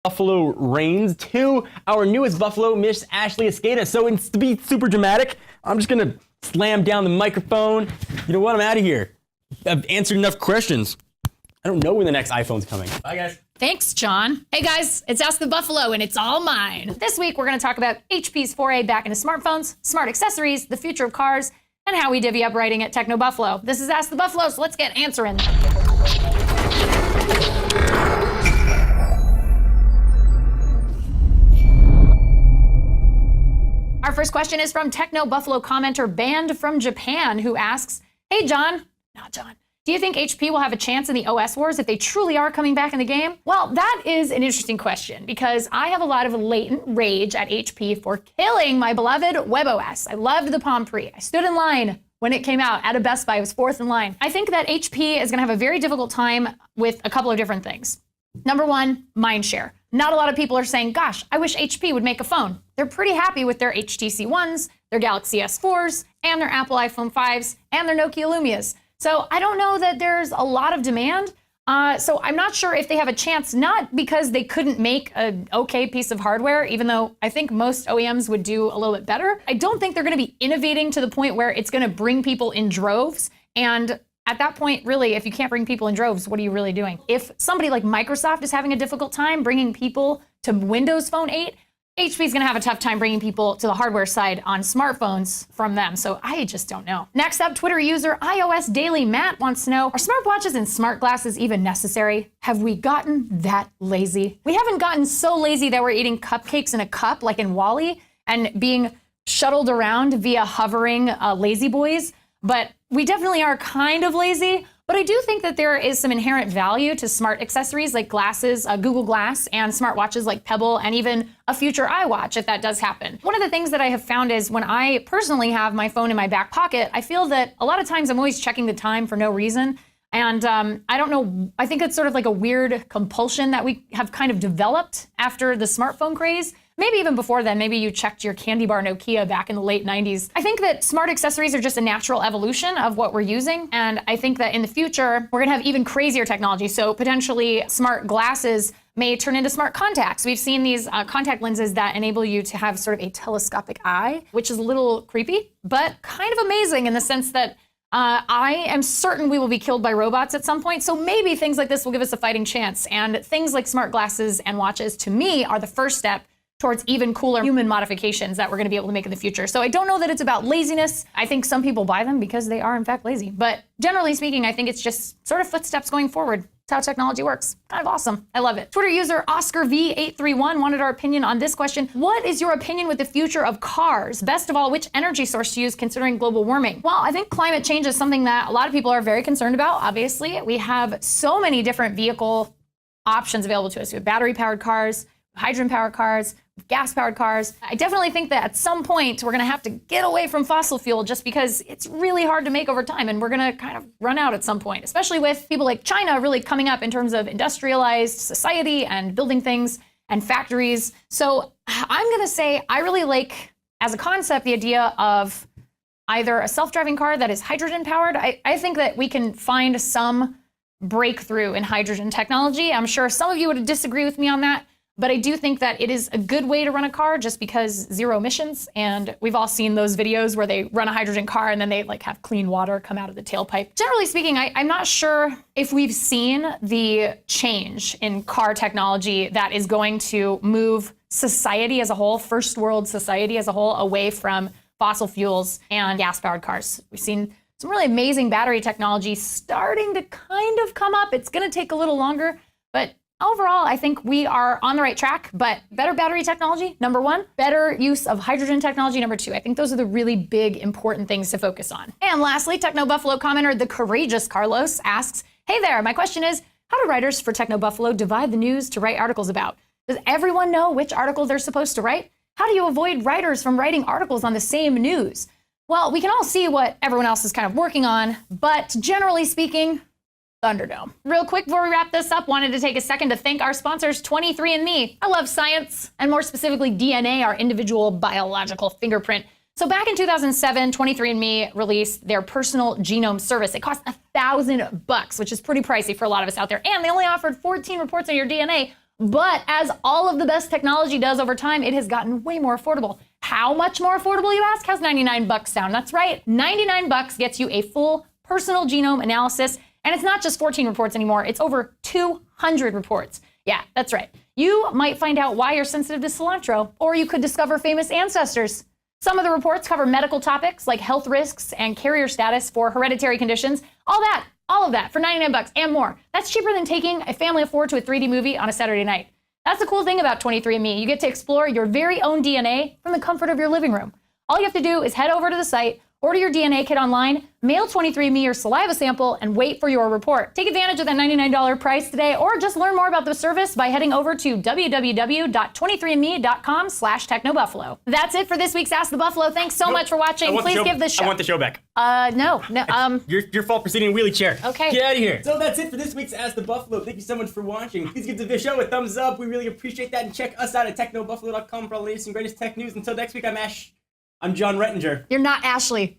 Buffalo reigns to our newest Buffalo, Miss Ashley Escada. So to be super dramatic, I'm just gonna slam down the microphone. You know what? I'm out of here. I've answered enough questions. I don't know when the next iPhone's coming. Bye, guys. Thanks, John. Hey guys, it's Ask the Buffalo and it's all mine. This week we're gonna talk about HP's foray back into smartphones, smart accessories, the future of cars, and how we divvy up writing at Techno Buffalo. This is Ask the Buffalo, so let's get answering. Our first question is from Techno Buffalo commenter Banned from Japan, who asks, hey John, not John, do you think HP will have a chance in the OS wars if they truly are coming back in the game? Well, that is an interesting question because I have a lot of latent rage at HP for killing my beloved WebOS. I loved the Palm Pre. I stood in line when it came out at a Best Buy. I was fourth in line. I think that HP is gonna have a very difficult time with a couple of different things. Number one, mindshare. Not a lot of people are saying, gosh, I wish HP would make a phone. They're pretty happy with their HTC Ones, their Galaxy S4s, and their Apple iPhone 5s, and their Nokia Lumias. So I don't know that there's a lot of demand. So I'm not sure if they have a chance, not because they couldn't make an okay piece of hardware, even though I think most OEMs would do a little bit better. I don't think they're gonna be innovating to the point where it's gonna bring people in droves. And at that point, really, if you can't bring people in droves, what are you really doing? If somebody like Microsoft is having a difficult time bringing people to Windows Phone 8, HP is going to have a tough time bringing people to the hardware side on smartphones from them. So I just don't know. Next up, Twitter user iOS Daily Matt wants to know, are smartwatches and smart glasses even necessary? Have we gotten that lazy? We haven't gotten so lazy that we're eating cupcakes in a cup like in WALL-E and being shuttled around via hovering lazy boys. But we definitely are kind of lazy, but I do think that there is some inherent value to smart accessories like glasses, Google Glass, and smartwatches like Pebble, and even a future iWatch if that does happen. One of the things that I have found is when I personally have my phone in my back pocket, I feel that a lot of times I'm always checking the time for no reason. And I don't know, I think it's sort of like a weird compulsion that we have kind of developed after the smartphone craze. Maybe even before then, maybe you checked your candy bar Nokia back in the late 90s. I think that smart accessories are just a natural evolution of what we're using. And I think that in the future, we're gonna have even crazier technology. So potentially smart glasses may turn into smart contacts. We've seen these contact lenses that enable you to have sort of a telescopic eye, which is a little creepy, but kind of amazing in the sense that I am certain we will be killed by robots at some point. So maybe things like this will give us a fighting chance. And things like smart glasses and watches, to me, are the first step towards even cooler human modifications that we're gonna be able to make in the future. So I don't know that it's about laziness. I think some people buy them because they are in fact lazy. But generally speaking, I think it's just sort of footsteps going forward. That's how technology works. Kind of awesome. I love it. Twitter user OscarV831 wanted our opinion on this question. What is your opinion with the future of cars? Best of all, which energy source to use considering global warming? Well, I think climate change is something that a lot of people are very concerned about. Obviously, we have so many different vehicle options available to us. We have battery-powered cars, hydrogen-powered cars, gas-powered cars. I definitely think that at some point we're gonna have to get away from fossil fuel just because it's really hard to make over time and we're gonna kind of run out at some point, especially with people like China really coming up in terms of industrialized society and building things and factories. So I'm gonna say I really like, as a concept, the idea of either a self-driving car that is hydrogen-powered. I think that we can find some breakthrough in hydrogen technology. I'm sure some of you would disagree with me on that. But I do think that it is a good way to run a car just because zero emissions. And we've all seen those videos where they run a hydrogen car and then they like have clean water come out of the tailpipe. Generally speaking, I'm not sure if we've seen the change in car technology that is going to move society as a whole, first world society as a whole, away from fossil fuels and gas-powered cars. We've seen some really amazing battery technology starting to kind of come up. It's gonna take a little longer, but overall, I think we are on the right track, but better battery technology, number one, better use of hydrogen technology, number two. I think those are the really big, important things to focus on. And lastly, Techno Buffalo commenter, the courageous Carlos asks, hey there, my question is, how do writers for Techno Buffalo divide the news to write articles about? Does everyone know which article they're supposed to write? How do you avoid writers from writing articles on the same news? Well, we can all see what everyone else is kind of working on, but generally speaking, Thunderdome. Real quick before we wrap this up, wanted to take a second to thank our sponsors, 23andMe. I love science, and more specifically DNA, our individual biological fingerprint. So back in 2007, 23andMe released their personal genome service. It cost $1,000, which is pretty pricey for a lot of us out there. And they only offered 14 reports on your DNA, But as all of the best technology does over time, it has gotten way more affordable. How much more affordable, you ask? How's $99 sound? That's right. $99 gets you a full personal genome analysis. And it's not just 14 reports anymore. It's over 200 reports. Yeah, that's right. You might find out why you're sensitive to cilantro, or you could discover famous ancestors. Some of the reports cover medical topics like health risks and carrier status for hereditary conditions. All of that for $99 and more. That's cheaper than taking a family of 4 to a 3D movie on a Saturday night. That's the cool thing about 23andMe. You get to explore your very own DNA from the comfort of your living room. All you have to do is head over to the site, order your DNA kit online, mail 23andMe your saliva sample, and wait for your report. Take advantage of that $99 price today, or just learn more about the service by heading over to www.23andme.com/technobuffalo. That's it for this week's Ask the Buffalo. Thanks so much for watching. Please give this show. I want the show back. No. Your fault for sitting in a wheelie chair. Okay. Get out of here. So that's it for this week's Ask the Buffalo. Thank you so much for watching. Please give the show a thumbs up. We really appreciate that. And check us out at technobuffalo.com for all the latest and greatest tech news. Until next week, I'm John Rettinger. You're not Ashley.